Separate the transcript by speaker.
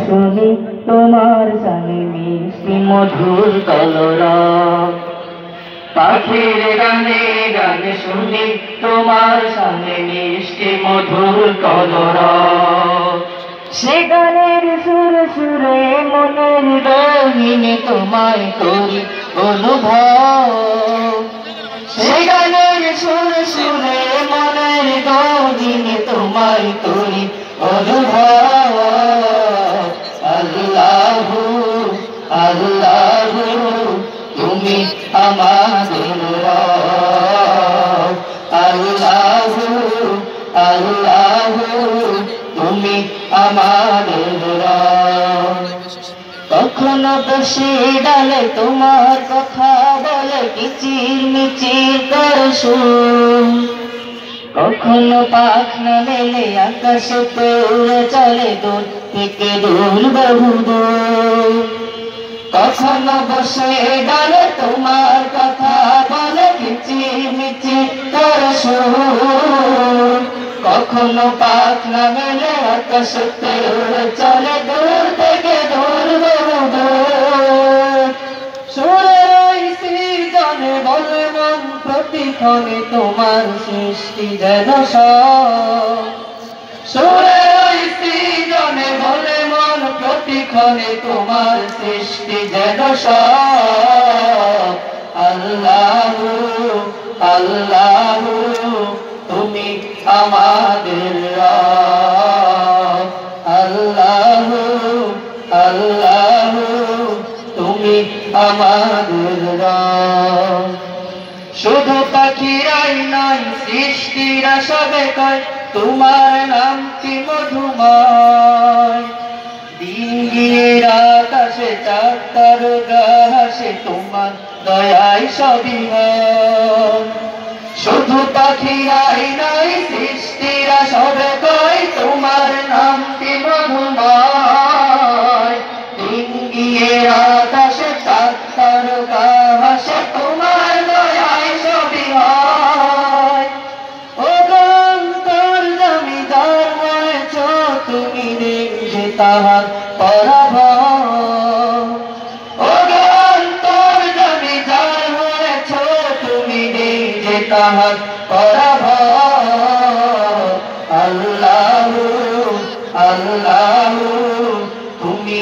Speaker 1: শুনি তোমার সানে মিষ্টি মধুর কলরব। পাখির গানে গানে শুনি তোমার সানে মিষ্টি মধুর কলরব। সে গানের সুরে সুরে মনের গহীনে তোমায় করি অনুভব। সে গানের সুরে সুরে মনের গহীনে তোমায় করি অনুভব। আল্লাহু আল্লাহু তুমি আমাদের রব। আল্লাহু আল্লাহু তুমি আমাদের রব। কখনো বসে ডালে তোমার কথা বলে কিচির মিচির করে সুর। কখনো পাখনা মেলে আকাশে উড়ে চলে দূর থেকে দূর বহু দূর। কখনো বসে ডালে তোমার কথা বলে কিচির মিচির করে সুর। কখনো পাখনা মেলে আকাশে উড়ে চলে দূর থেকে দূর বহু দূর। সুরের সৃজনে বলে মন প্রতিক্ষণে তোমার সৃষ্টি যেন সব। সুরের সৃজনে বলে মন প্রতিক্ষণে তোমার সৃষ্টি যেন সব। আল্লাহু আল্লাহু তুমি আমাদের রব। আল্লাহু আল্লাহু তুমি আমাদের রব। শুধু পাখিরাই নয় সৃষ্টিরা সবে কয় তোমার নাম কি মধুময়। দিন গিয়ে রাত আসে চাঁদ তারকা হাসে তোমার দয়ায় সবই হয়। শুধু পাখিরাই নয় সৃষ্টিরা সবে কয় তোমার নাম কি মধুময়। দিন গিয়ে রাত আসে চাঁদ তারকা হাসে তোমার দয়ায় সবই হয়। ও অন্তর জমিদার হয়েছ তুমি দেখবে তাহার পরাভব। ও অন্তর জমিদার হয়েছ তুমি দেখবে তাহার পরাভব। আল্লাহু আল্লাহু তুমি